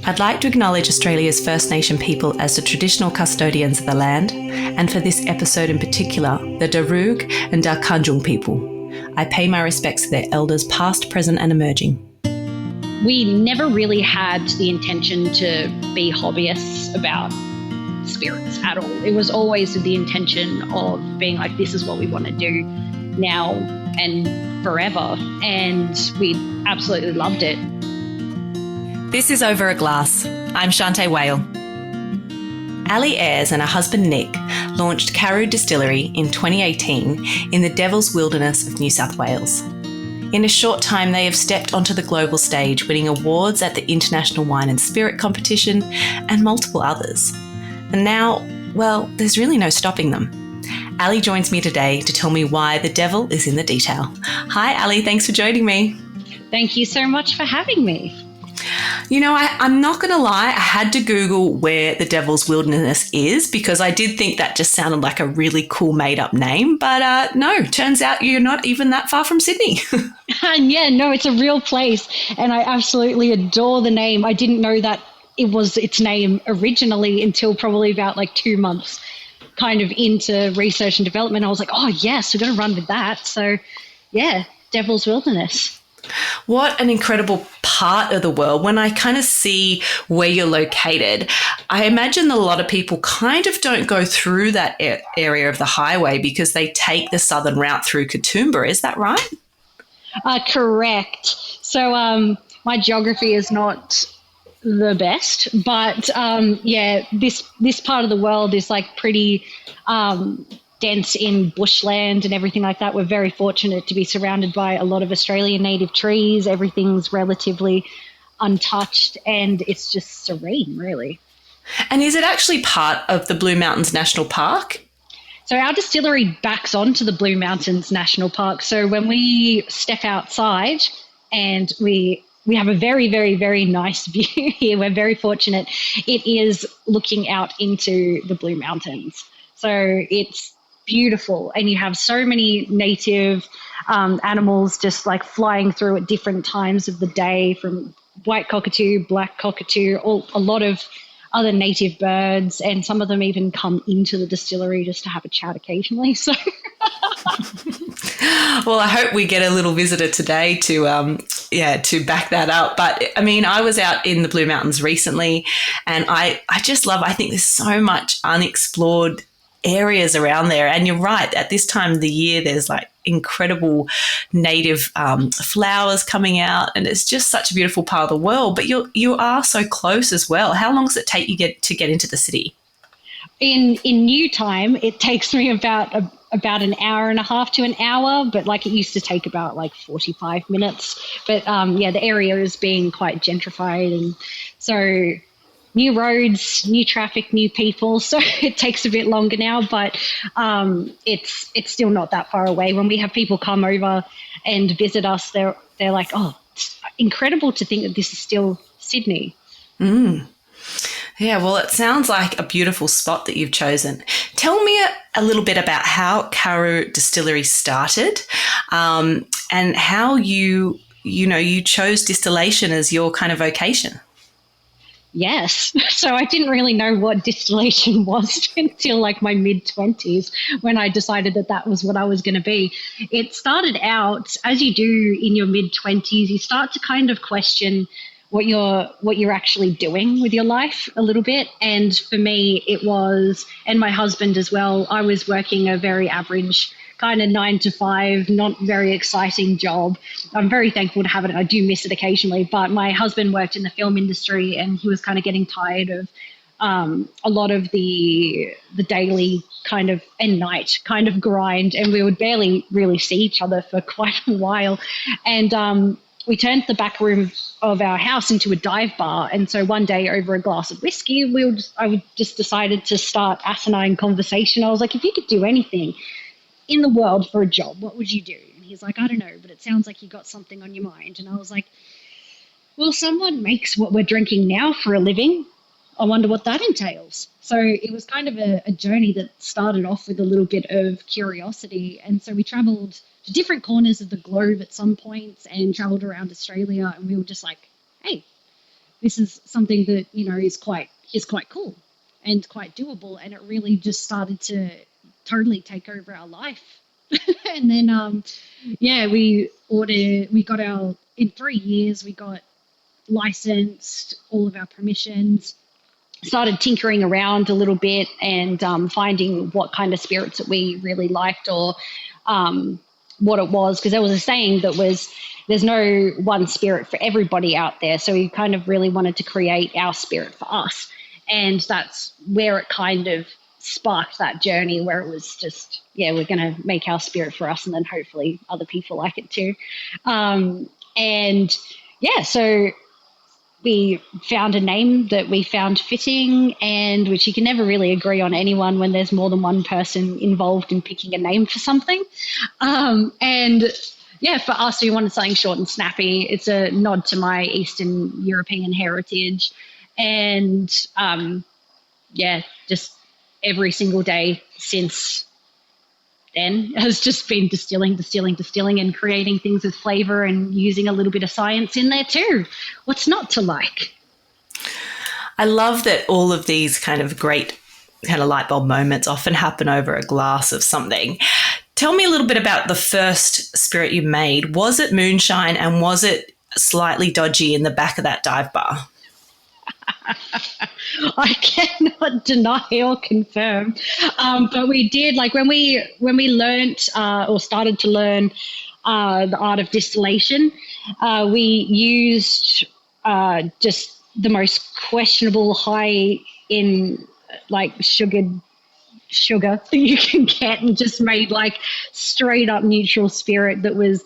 I'd like to acknowledge Australia's First Nation people as the traditional custodians of the land, and for this episode in particular, the Darug and Darkanjung people. I pay my respects to their elders past, present and emerging. We never really had the intention to be hobbyists about spirits at all. It was always with the intention of being like, this is what we want to do now and forever. And we absolutely loved it. This is Over a Glass. I'm Shanteh Wale. Ayres and her husband Nick launched Karu Distillery in 2018 in the Devil's Wilderness of New South Wales. In a short time, they have stepped onto the global stage, winning awards at the International Wine and Spirit Competition and multiple others. And now, well, there's really no stopping them. Ali joins me today to tell me why the devil is in the detail. Hi, Ali. Thanks for joining me. Thank you so much for having me. You know, I'm not going to lie, I had to Google where the Devil's Wilderness is because I did think that just sounded like a really cool made-up name. But no, turns out you're not even that far from Sydney. Yeah, no, it's a real place. And I absolutely adore the name. I didn't know that it was its name originally until probably about 2 months kind of into research and development. I was like, oh, yes, we're going to run with that. So, yeah, Devil's Wilderness. What an incredible part of the world. When I kind of see where you're located, I imagine that a lot of people kind of don't go through that area of the highway because they take the southern route through Katoomba. Is that right? Correct. So my geography is not the best, but yeah, this part of the world is pretty dense in bushland and everything like that. We're very fortunate to be surrounded by a lot of Australian native trees. Everything's relatively untouched and it's just serene, really. And is it actually part of the Blue Mountains National Park? So our distillery backs onto the Blue Mountains National Park. So when we step outside and we have a very, very, very nice view here. We're very fortunate. It is looking out into the Blue Mountains. So it's beautiful, and you have so many native animals just flying through at different times of the day, from white cockatoo, black cockatoo, a lot of other native birds, and some of them even come into the distillery just to have a chat occasionally. So well, I hope we get a little visitor today to back that up. But I mean, I was out in the Blue Mountains recently, and I just love, I think there's so much unexplored areas around there. And you're right, at this time of the year, there's incredible native flowers coming out, and it's just such a beautiful part of the world. But you are so close as well. How long does it take you to get into the city? In new time, it takes me about an hour and a half to an hour, but it used to take about 45 minutes. But yeah, the area is being quite gentrified, and so new roads, new traffic, new people. So it takes a bit longer now, but it's still not that far away. When we have people come over and visit us, they're like, oh, it's incredible to think that this is still Sydney. Mm. Yeah, well, it sounds like a beautiful spot that you've chosen. Tell me a little bit about how Karu Distillery started, and how you chose distillation as your kind of vocation. Yes. So I didn't really know what distillation was until my mid-20s, when I decided that was what I was going to be. It started out, as you do in your mid-20s, you start to kind of question what you're actually doing with your life a little bit. And for me, it was, and my husband as well, I was working a very average kind of 9 to 5, not very exciting job. I'm very thankful to have it. I do miss it occasionally, but my husband worked in the film industry, and he was kind of getting tired of a lot of the daily kind of and night kind of grind, and we would barely really see each other for quite a while. And we turned the back room of our house into a dive bar. And so one day, over a glass of whiskey, I just decided to start asinine conversation. I was like, if you could do anything in the world for a job, what would you do? And he's like, I don't know, but it sounds like you got something on your mind. And I was like, well, someone makes what we're drinking now for a living. I wonder what that entails. So it was kind of a journey that started off with a little bit of curiosity. And so we traveled to different corners of the globe at some points and traveled around Australia. And we were just like, hey, this is something that, is quite cool and quite doable. And it really just started to totally take over our life. And then, in 3 years, we got licensed, all of our permissions, started tinkering around a little bit and finding what kind of spirits that we really liked, or what it was, because there was a saying that was, there's no one spirit for everybody out there. So we kind of really wanted to create our spirit for us. And that's where it kind of sparked that journey, where it was just, we're going to make our spirit for us, and then hopefully other people like it too. So we found a name that we found fitting, and which you can never really agree on anyone when there's more than one person involved in picking a name for something. For us, we wanted something short and snappy. It's a nod to my Eastern European heritage. And just every single day since then has just been distilling and creating things with flavor and using a little bit of science in there too. What's not to like? I love that all of these kind of great kind of light bulb moments often happen over a glass of something. Tell me a little bit about the first spirit you made. Was it moonshine, and was it slightly dodgy in the back of that dive bar? I cannot deny or confirm, but we did, like when we learnt or started to learn the art of distillation, we used just the most questionable high in like sugar that you can get, and just made like straight up neutral spirit that was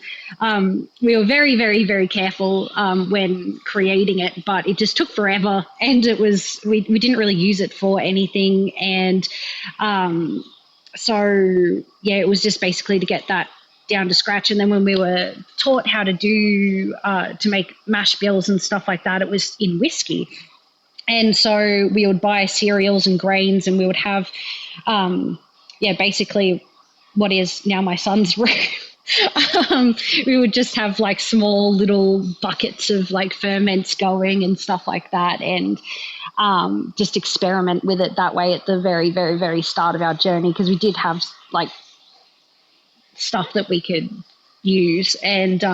we were very, very, very careful when creating it, but it just took forever, and it was we didn't really use it for anything. And it was just basically to get that down to scratch. And then when we were taught how to do to make mash bills and stuff like that, it was in whiskey. And so we would buy cereals and grains, and we would have, basically what is now my son's room. We would just have like small little buckets of like ferments going and stuff like that, and just experiment with it that way at the very, very, very start of our journey, because we did have like stuff that we could use. And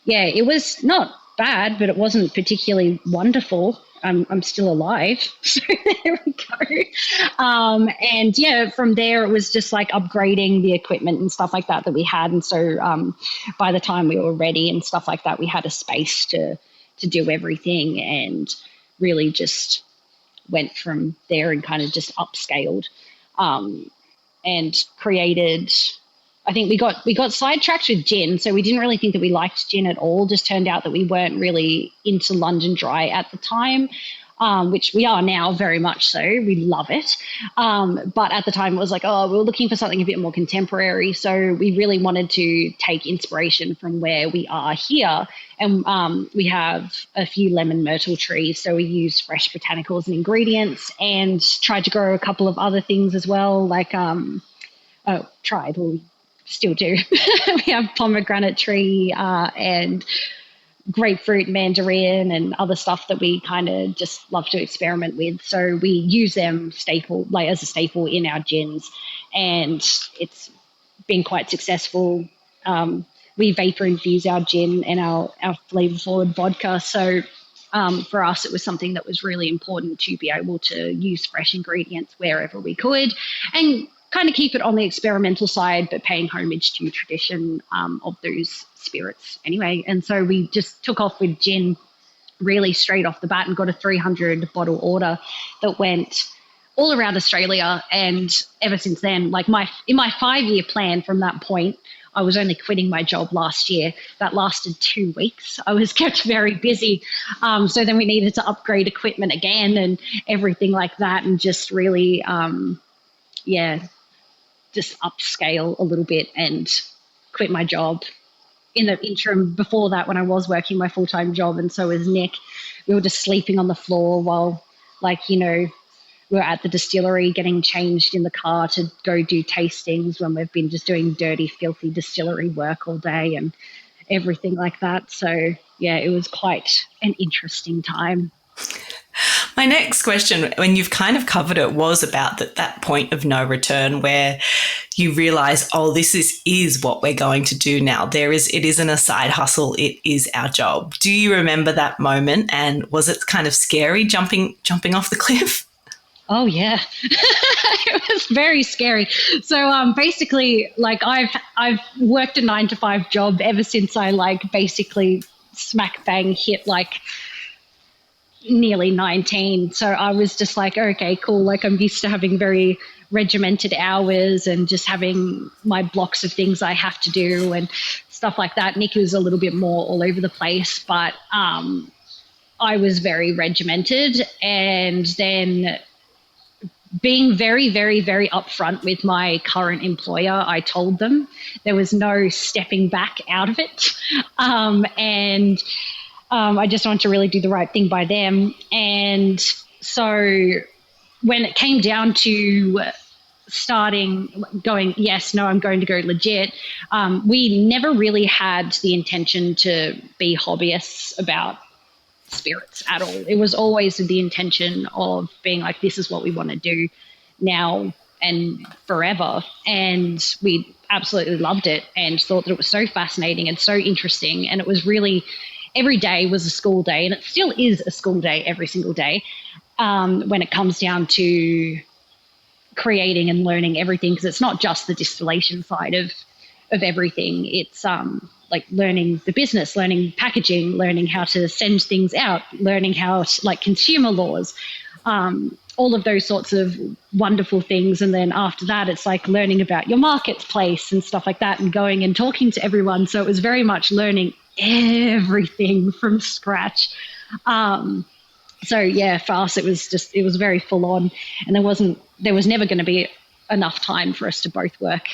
it was not bad, but it wasn't particularly wonderful. I'm still alive, so there we go. From there it was just like upgrading the equipment and stuff like that we had. And so by the time we were ready and stuff like that, we had a space to do everything, and really just went from there and kind of just upscaled and created. I think we got sidetracked with gin, so we didn't really think that we liked gin at all. Just turned out that we weren't really into London Dry at the time, which we are now very much so. We love it. But at the time it was like, we were looking for something a bit more contemporary. So we really wanted to take inspiration from where we are here. And we have a few lemon myrtle trees. So we used fresh botanicals and ingredients, and tried to grow a couple of other things as well, like we still do. We have pomegranate tree and grapefruit, mandarin, and other stuff that we kind of just love to experiment with. So we use them as a staple in our gins, and it's been quite successful. We vapor infuse our gin and our flavor forward vodka. So for us, it was something that was really important to be able to use fresh ingredients wherever we could, and kind of keep it on the experimental side, but paying homage to tradition of those spirits anyway. And so we just took off with gin really straight off the bat, and got a 300 bottle order that went all around Australia. And ever since then, like in my 5-year plan from that point, I was only quitting my job last year. That lasted 2 weeks. I was kept very busy. So then we needed to upgrade equipment again and everything like that, and just really, just upscale a little bit and quit my job. In the interim before that, when I was working my full-time job, and so was Nick, we were just sleeping on the floor while, we were at the distillery getting changed in the car to go do tastings, when we've been just doing dirty, filthy distillery work all day. And everything like that. So yeah, it was quite an interesting time. My next question, when you've kind of covered it, was about that point of no return where you realize, oh, this is what we're going to do now. It isn't a side hustle, it is our job. Do you remember that moment? And was it kind of scary jumping off the cliff? Oh yeah, it was very scary. So basically, like I've worked a 9 to 5 job ever since I like basically smack bang hit like nearly 19. So I was just like, okay, cool. Like I'm used to having very regimented hours and just having my blocks of things I have to do and stuff like that. Nick was a little bit more all over the place, but I was very regimented. And then being very, very, very upfront with my current employer, I told them there was no stepping back out of it. And I just wanted to really do the right thing by them. And so when it came down to going, yes, no, I'm going to go legit, we never really had the intention to be hobbyists about spirits at all. It was always with the intention of being like, this is what we want to do now and forever. And we absolutely loved it and thought that it was so fascinating and so interesting. And it was really, every day was a school day, and it still is a school day every single day when it comes down to creating and learning everything, because it's not just the distillation side of everything. It's like learning the business, learning packaging, learning how to send things out, learning how to, like consumer laws, all of those sorts of wonderful things. And then after that, it's like learning about your marketplace and stuff like that and going and talking to everyone. So it was very much learning everything from scratch. So yeah, for us, it was very full on, and there was never going to be enough time for us to both work,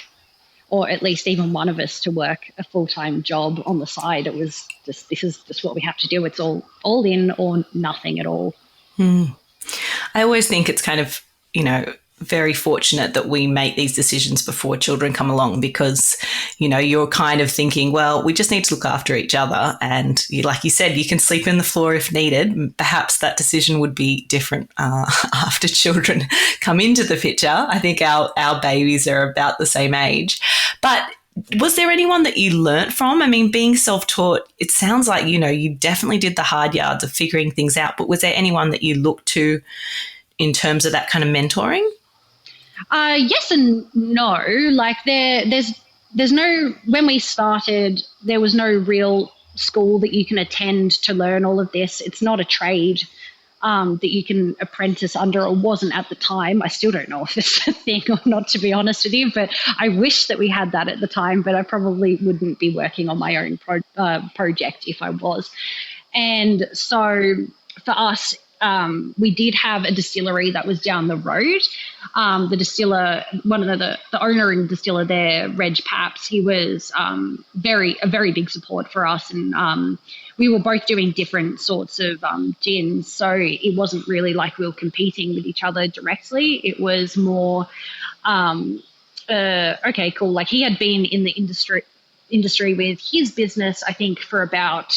or at least even one of us to work a full-time job on the side. It was just, this is just what we have to do. It's all in or nothing at all. I always think it's kind of, very fortunate that we make these decisions before children come along, because, you're kind of thinking, well, we just need to look after each other. And like you said, you can sleep in the floor if needed. Perhaps that decision would be different after children come into the picture. I think our babies are about the same age. But was there anyone that you learnt from? I mean, being self-taught, it sounds like, you definitely did the hard yards of figuring things out. But was there anyone that you looked to in terms of that kind of mentoring? Yes and no. Like there's no, when we started, there was no real school that you can attend to learn all of this. It's not a trade that you can apprentice under, or wasn't at the time. I still don't know if it's a thing or not, to be honest with you, but I wish that we had that at the time, but I probably wouldn't be working on my own project if I was. And so for us, we did have a distillery that was down the road. The distiller, one of the owner and distiller there, Reg Paps, he was a very big support for us. And we were both doing different sorts of gins. So it wasn't really like we were competing with each other directly. It was more, okay, cool. Like he had been in the industry with his business, I think, for about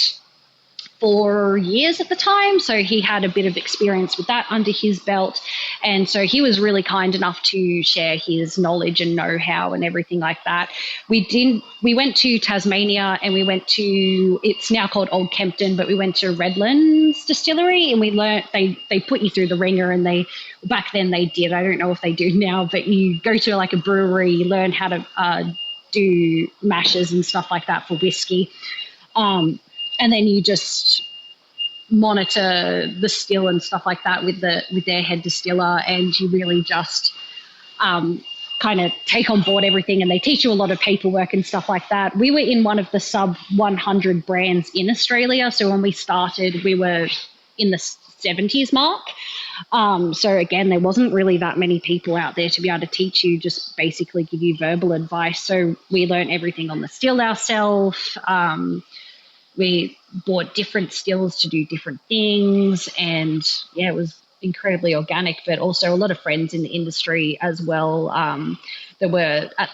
4 years at the time. So he had a bit of experience with that under his belt. And so he was really kind enough to share his knowledge and know-how and everything like that. We went to Tasmania, and we went to, it's now called Old Kempton, but we went to Redlands Distillery, and we learnt, they put you through the ringer, and back then they did, I don't know if they do now, but you go to like a brewery, you learn how to do mashes and stuff like that for whiskey. And then you just monitor the still and stuff like that with their head distiller, and you really just kind of take on board everything, and they teach you a lot of paperwork and stuff like that. We were in one of the sub 100 brands in Australia. So when we started, we were in the 70s mark. So again, there wasn't really that many people out there to be able to teach you, just basically give you verbal advice. So we learned everything on the still ourselves. We bought different stills to do different things, and yeah, it was incredibly organic, but also a lot of friends in the industry as well that were at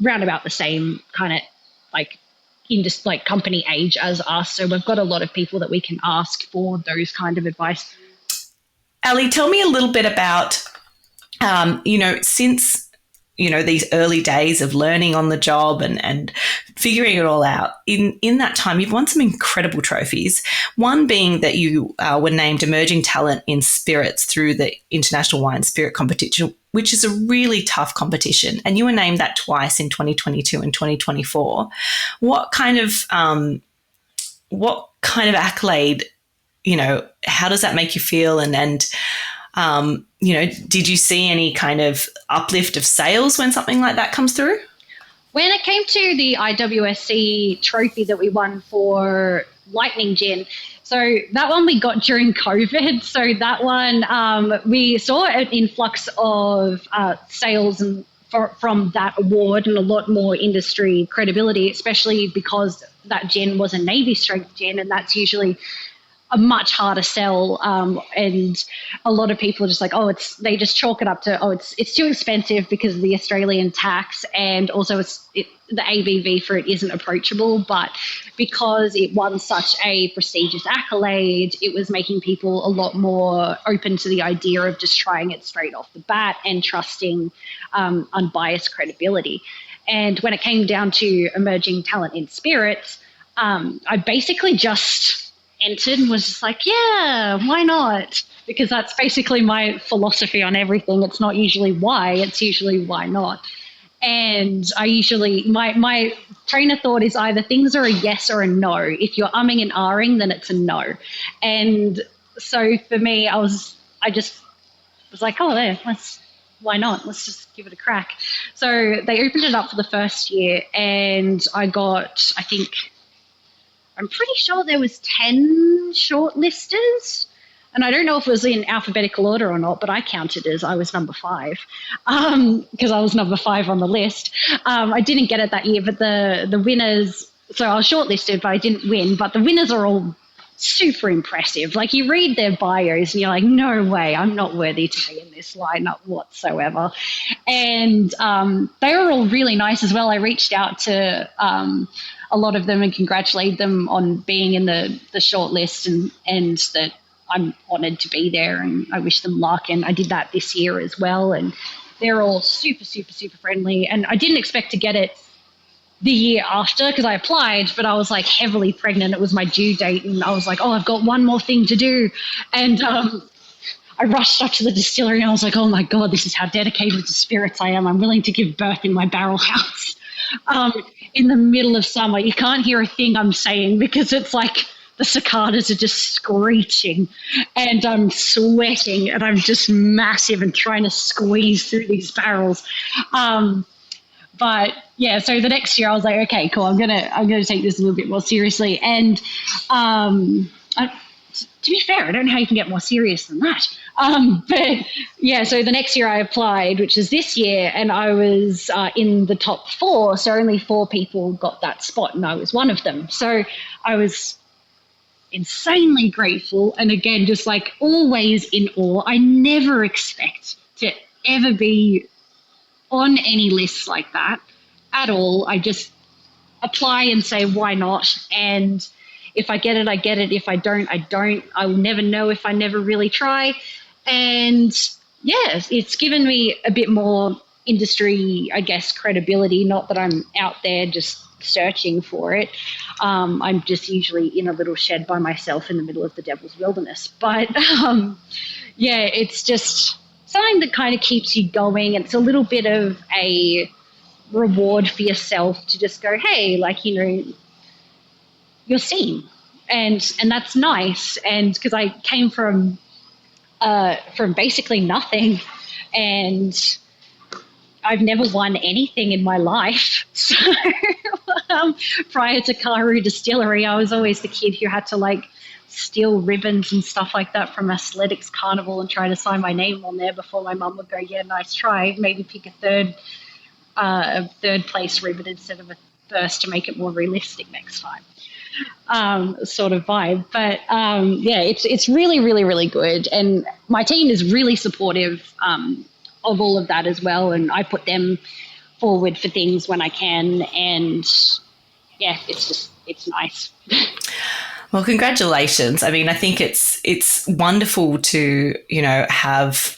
around about the same kind of like like company age as us. So we've got a lot of people that we can ask for those kind of advice. Ali, tell me a little bit about, since these early days of learning on the job and figuring it all out. In that time, you've won some incredible trophies. One being that you were named Emerging Talent in Spirits through the International Wine Spirit Competition, which is a really tough competition. And you were named that twice in 2022 and 2024. What kind of accolade, how does that make you feel? Did you see any kind of uplift of sales when something like that comes through? When it came to the IWSC trophy that we won for Lightning Gin, so that one we got during COVID. So that one, we saw an influx of sales and from that award and a lot more industry credibility, especially because that gin was a Navy strength gin, and that's usually a much harder sell, and a lot of people are just like, they just chalk it up to, it's too expensive because of the Australian tax, and also the ABV for it isn't approachable. But because it won such a prestigious accolade, it was making people a lot more open to the idea of just trying it straight off the bat and trusting unbiased credibility. And when it came down to Emerging Talent in Spirits, I basically just entered and was just like, yeah, why not? Because that's basically my philosophy on everything. It's not usually why, it's usually why not. And I usually, my train of thought is either things are a yes or a no. If you're umming and ahhing, then it's a no. And so for me, I just was like, why not? Let's just give it a crack. So they opened it up for the first year, and I got, I'm pretty sure there was 10 shortlisters, and I don't know if it was in alphabetical order or not, but I counted as I was number 5 because I was number 5 on the list. I didn't get it that year, but the winners, so I was shortlisted, but I didn't win. But the winners are all super impressive. Like, you read their bios and you're like, no way, I'm not worthy to be in this lineup whatsoever. And they were all really nice as well. I reached out to a lot of them and congratulated them on being in the shortlist, and that I'm honoured to be there, and I wish them luck. And I did that this year as well, and they're all super, super, super friendly. And I didn't expect to get it the year after because I applied, but I was like heavily pregnant. It was my due date, and I was like, I've got one more thing to do. And I rushed up to the distillery, and I was like, oh my God, this is how dedicated to spirits I am. I'm willing to give birth in my barrel house in the middle of summer. You can't hear a thing I'm saying because it's like the cicadas are just screeching, and I'm sweating, and I'm just massive and trying to squeeze through these barrels. But yeah, so the next year I was like, okay, cool. I'm gonna take this a little bit more seriously. And to be fair, I don't know how you can get more serious than that. But yeah, so the next year I applied, which is this year, and I was in the top 4. So only 4 people got that spot, and I was one of them. So I was insanely grateful, and again, just like always in awe. I never expect to ever be on any lists like that at all. I just apply and say, why not? And if I get it, I get it. If I don't, I don't. I will never know if I never really try. And yeah, it's given me a bit more industry, I guess, credibility. Not that I'm out there just searching for it. I'm just usually in a little shed by myself in the middle of the devil's wilderness. But yeah, it's just something that kind of keeps you going. It's a little bit of a reward for yourself to just go, hey, like, you're seen, and that's nice. And because I came from basically nothing, and I've never won anything in my life. So prior to Karu Distillery, I was always the kid who had to like steal ribbons and stuff like that from Athletics Carnival and try to sign my name on there before my mum would go, yeah, nice try. Maybe pick a third place ribbon instead of a first to make it more realistic next time. Sort of vibe. But yeah, it's really, really, really good. And my team is really supportive of all of that as well. And I put them forward for things when I can. And yeah, it's nice. Well, congratulations. I mean, I think it's wonderful to, have,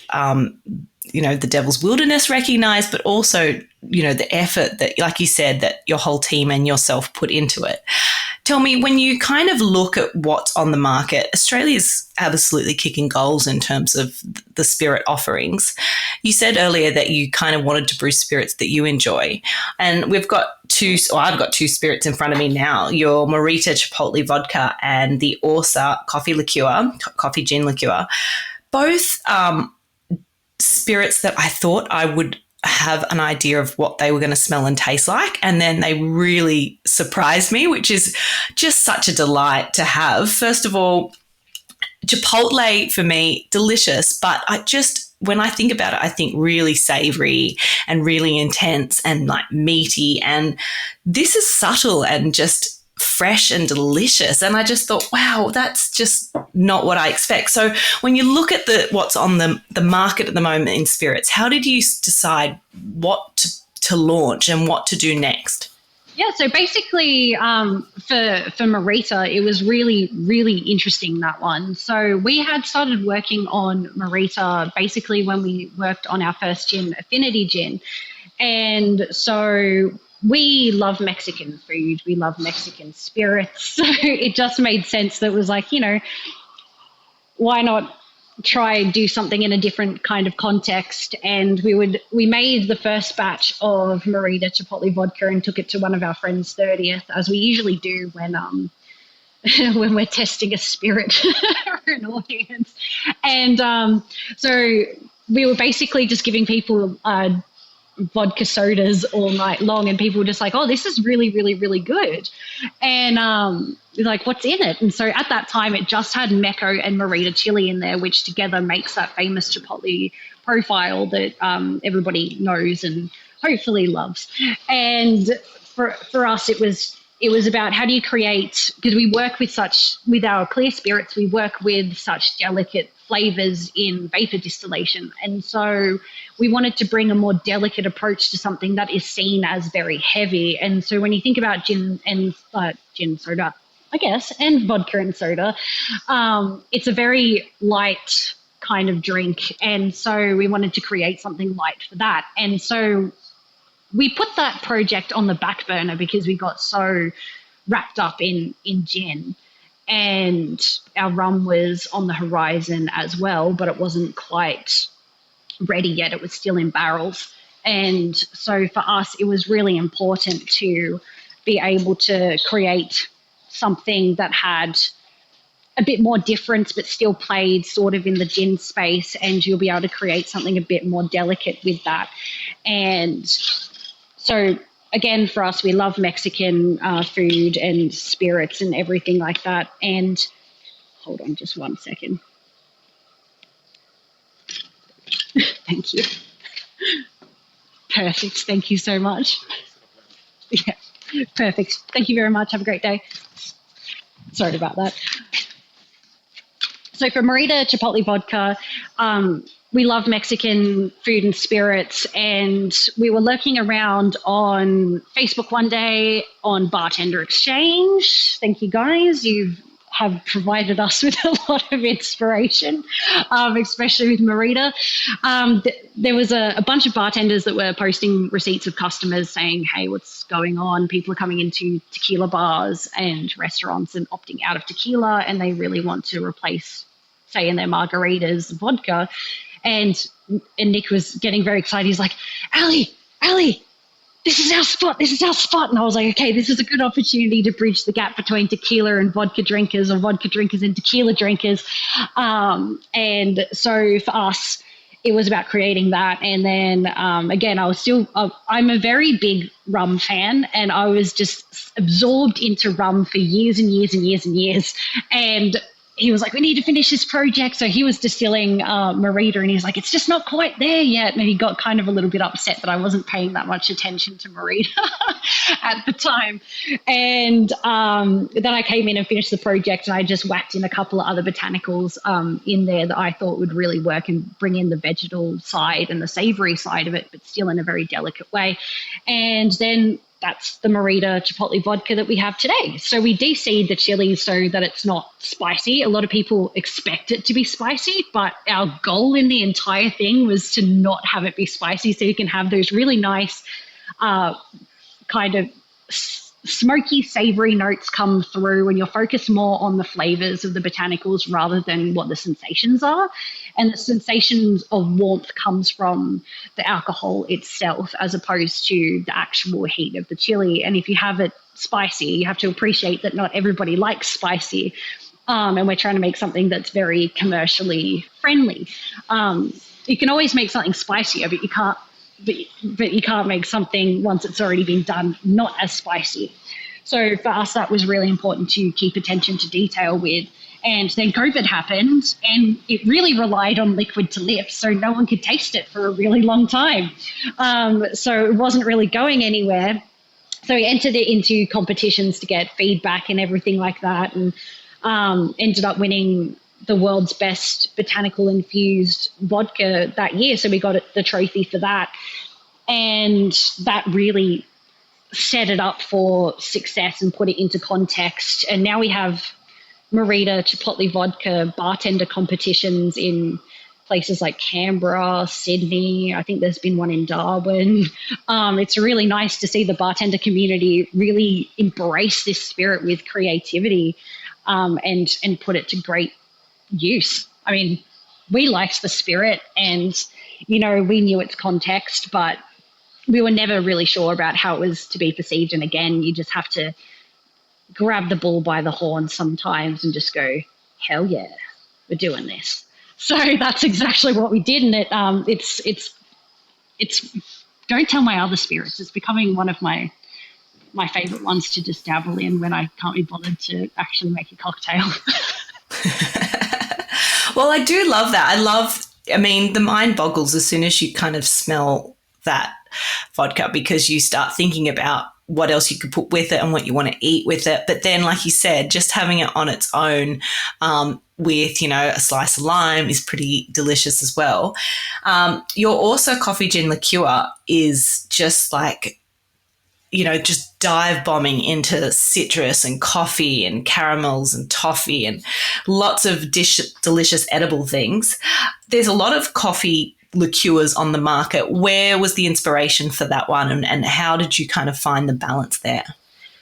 the Devil's Wilderness recognized, but also, the effort that, like you said, that your whole team and yourself put into it. Tell me, when you kind of look at what's on the market, Australia's absolutely kicking goals in terms of the spirit offerings. You said earlier that you kind of wanted to brew spirits that you enjoy. And I've got two spirits in front of me now, your Morita Chipotle vodka and the Orsa coffee gin liqueur. Both spirits that I thought I would have an idea of what they were going to smell and taste like. And then they really surprised me, which is just such a delight to have. First of all, Chipotle for me, delicious, but when I think about it, I think really savory and really intense and like meaty. And this is subtle and just fresh and delicious. And I just thought, wow, that's just not what I expect. So when you look at what's on the market at the moment in spirits, how did you decide what to launch and what to do next? Yeah, so basically for Morita, it was really, really interesting, that one. So we had started working on Morita basically when we worked on our first gin, Affinity Gin. And so we love Mexican food. We love Mexican spirits. So it just made sense that it was like, why not try do something in a different kind of context? And we made the first batch of Morita Chipotle vodka and took it to one of our friends' 30th, as we usually do when when we're testing a spirit for an audience. And so we were basically just giving people vodka sodas all night long, and people were just like, oh, this is really, really, really good. And like, what's in it? And so at that time, it just had Mecco and Morita chili in there, which together makes that famous Chipotle profile that everybody knows and hopefully loves. And for us, it was about how do you create, because we work with our clear spirits, we work with such delicate flavors in vapor distillation. And so we wanted to bring a more delicate approach to something that is seen as very heavy. And so when you think about gin soda, I guess, and vodka and soda, it's a very light kind of drink. And so we wanted to create something light for that. And so we put that project on the back burner because we got so wrapped up in gin, and our rum was on the horizon as well, but it wasn't quite ready yet. It was still in barrels. And so for us, it was really important to be able to create something that had a bit more difference, but still played sort of in the gin space, and you'll be able to create something a bit more delicate with that. And so again, for us, we love Mexican food and spirits and everything like that. And hold on just one second. Thank you. Perfect. Thank you so much. Yeah, perfect. Thank you very much. Have a great day. Sorry about that. So for Morita Chipotle vodka, we love Mexican food and spirits, and we were lurking around on Facebook one day on Bartender Exchange. Thank you, guys. You have provided us with a lot of inspiration, especially with Morita. There was a bunch of bartenders that were posting receipts of customers saying, hey, what's going on? People are coming into tequila bars and restaurants and opting out of tequila, and they really want to replace, say, in their margaritas, vodka. And Nick was getting very excited. He's like, Ali, this is our spot. And I was like, okay, this is a good opportunity to bridge the gap between tequila and vodka drinkers, or vodka drinkers and tequila drinkers. And so for us, it was about creating that. And then again, I'm a very big rum fan, and I was just absorbed into rum for years and years and years and years. And he was like, we need to finish this project. So he was distilling Morita, and he's like, it's just not quite there yet. And he got kind of a little bit upset that I wasn't paying that much attention to Morita at the time. And then I came in and finished the project, and I just whacked in a couple of other botanicals in there that I thought would really work and bring in the vegetal side and the savory side of it, but still in a very delicate way. And then that's the Merida Chipotle vodka that we have today. So we de-seed the chili so that it's not spicy. A lot of people expect it to be spicy, but our goal in the entire thing was to not have it be spicy, so you can have those really nice kind of smoky, savory notes come through, and you're focused more on the flavors of the botanicals rather than what the sensations are. And the sensations of warmth comes from the alcohol itself as opposed to the actual heat of the chili. And if you have it spicy, you have to appreciate that not everybody likes spicy. And we're trying to make something that's very commercially friendly. You can always make something spicier, but you can't but you can't make something once it's already been done not as spicy. So for us, that was really important to keep attention to detail with. And then COVID happened, and it really relied on liquid to lips, so no one could taste it for a really long time. So it wasn't really going anywhere. So we entered it into competitions to get feedback and everything like that, and ended up winning the world's best botanical infused vodka that year. So we got the trophy for that. And that really set it up for success and put it into context. And now we have Merida Chipotle vodka bartender competitions in places like Canberra, Sydney. I think there's been one in Darwin. It's really nice to see the bartender community really embrace this spirit with creativity, and put it to great use. I mean, we liked the spirit, and we knew its context, but we were never really sure about how it was to be perceived. And again, you just have to grab the bull by the horn sometimes and just go, hell yeah, we're doing this. So that's exactly what we did. And it's don't tell my other spirits. It's becoming one of my favorite ones to just dabble in when I can't be bothered to actually make a cocktail. Well, I do love that. I mean, the mind boggles as soon as you kind of smell that vodka, because you start thinking about what else you could put with it and what you want to eat with it. But then, like you said, just having it on its own with, a slice of lime is pretty delicious as well. Your also coffee gin liqueur is just like, just dive bombing into citrus and coffee and caramels and toffee and lots of delicious edible things. There's a lot of coffee liqueurs on the market. Where was the inspiration for that one, and how did you kind of find the balance there?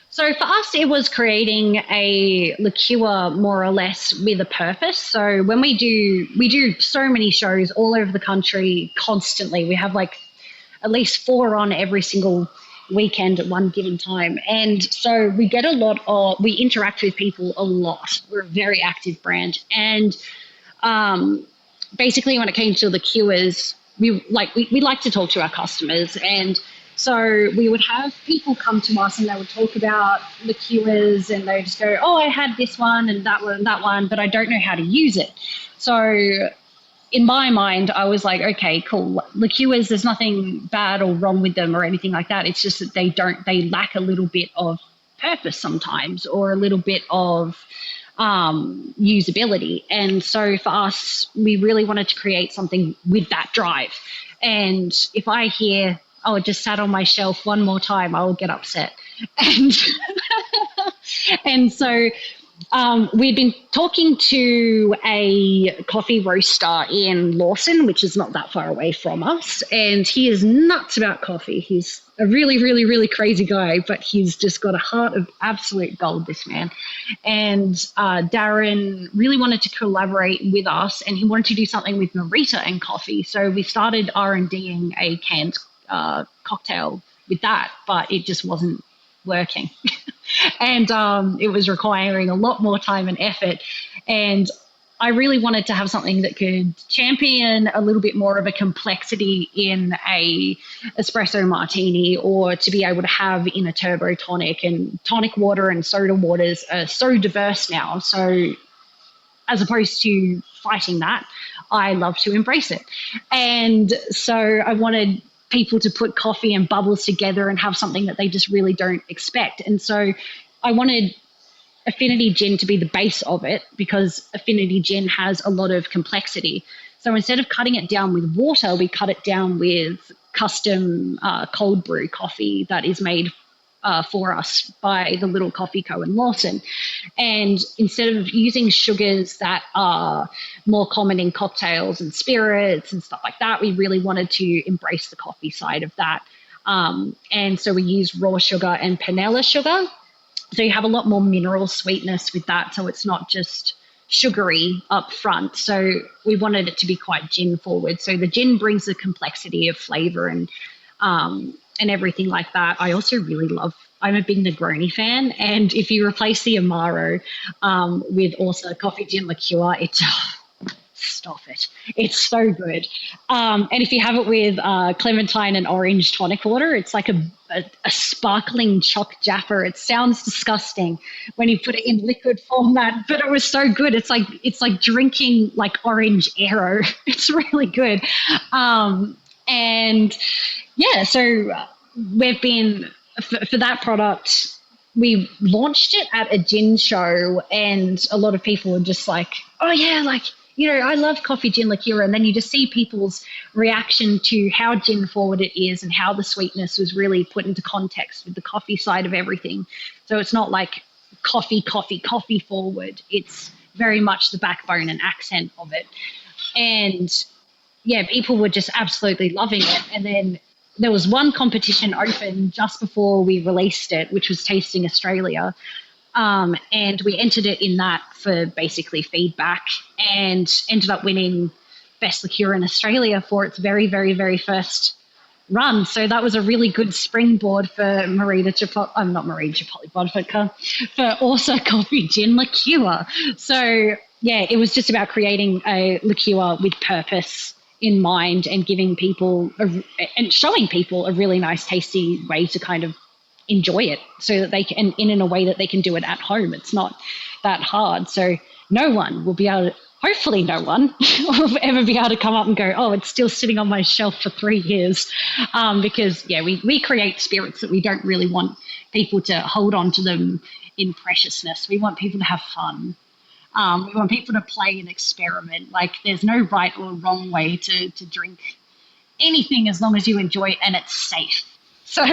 So for us, it was creating a liqueur more or less with a purpose. So when we do so many shows all over the country constantly. We have like at least 4 on every single weekend at one given time. And so we get we interact with people a lot. We're a very active brand. And basically when it came to liqueurs, we like to talk to our customers. And so we would have people come to us and they would talk about liqueurs, and they would just go, oh, I had this one and that one, but I don't know how to use it. So in my mind, I was like, okay, cool. Liqueurs, there's nothing bad or wrong with them or anything like that. It's just that they lack a little bit of purpose sometimes, or a little bit of usability. And so for us, we really wanted to create something with that drive. And if I hear, oh, it just sat on my shelf one more time, I will get upset. And and so we'd been talking to a coffee roaster in Lawson, which is not that far away from us, and he is nuts about coffee. He's a really, really, really crazy guy, but he's just got a heart of absolute gold, this man. And Darren really wanted to collaborate with us, and he wanted to do something with Merida and coffee. So we started R&Ding a canned cocktail with that, but it just wasn't working. And it was requiring a lot more time and effort. And I really wanted to have something that could champion a little bit more of a complexity in a espresso martini, or to be able to have in a turbo tonic. And tonic water and soda waters are so diverse now. So as opposed to fighting that, I love to embrace it. And so I wanted people to put coffee and bubbles together and have something that they just really don't expect. And so I wanted Affinity Gin to be the base of it, because Affinity Gin has a lot of complexity. So instead of cutting it down with water, we cut it down with custom cold brew coffee that is made for us by the Little Coffee Co. in Lawson. And instead of using sugars that are more common in cocktails and spirits and stuff like that, we really wanted to embrace the coffee side of that. And so we use raw sugar and panela sugar. So you have a lot more mineral sweetness with that. So it's not just sugary up front. So we wanted it to be quite gin forward. So the gin brings the complexity of flavor and everything like that. I also really love, I'm a big Negroni fan. And if you replace the Amaro with also coffee gin liqueur, it stop it. It's so good. And if you have it with clementine and orange tonic water, it's like a sparkling choc jaffa. It sounds disgusting when you put it in liquid format, but it was so good. It's like drinking like orange Aero. It's really good. And yeah, so we've been, for that product, we launched it at a gin show and a lot of people were just like, oh yeah, like, you know, I love coffee gin liqueur. And then you just see people's reaction to how gin forward it is and how the sweetness was really put into context with the coffee side of everything. So it's not like coffee forward. It's very much the backbone and accent of it. And yeah, people were just absolutely loving it. And then there was one competition open just before we released it, which was Tasting Australia. And we entered it in that for basically feedback and ended up winning Best Liqueur in Australia for its very, very, very first run. So that was a really good springboard for vodka, for also coffee gin liqueur. So yeah, it was just about creating a liqueur with purpose in mind and giving people and showing people a really nice, tasty way to kind of enjoy it so that they can, in a way that they can do it at home. It's not that hard. So no one will be able to, hopefully no one will ever be able to come up and go, oh, it's still sitting on my shelf for 3 years. Because yeah, we create spirits that we don't really want people to hold on to them in preciousness. We want people to have fun. We want people to play and experiment. Like there's no right or wrong way to drink anything as long as you enjoy it and it's safe. So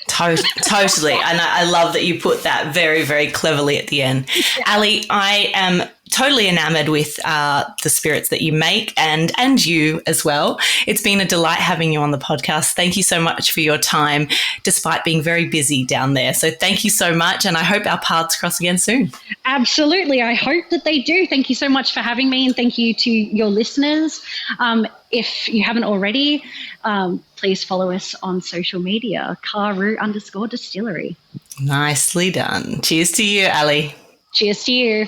Totally. And I love that you put that very, very cleverly at the end. Yeah. Ali, I am totally enamored with the spirits that you make and you as well. It's been a delight having you on the podcast. Thank you so much for your time, despite being very busy down there. So thank you so much. And I hope our paths cross again soon. Absolutely. I hope that they do. Thank you so much for having me. And thank you to your listeners. If you haven't already, please follow us on social media, Karu_Distillery. Nicely done. Cheers to you, Ali. Cheers to you.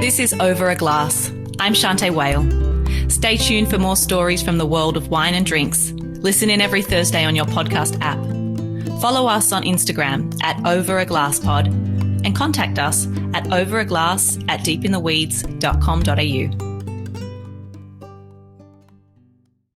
This is Over a Glass. I'm Shanteh Wale. Stay tuned for more stories from the world of wine and drinks. Listen in every Thursday on your podcast app. Follow us on Instagram at overaglasspod and contact us at overaglass@deepintheweeds.com.au.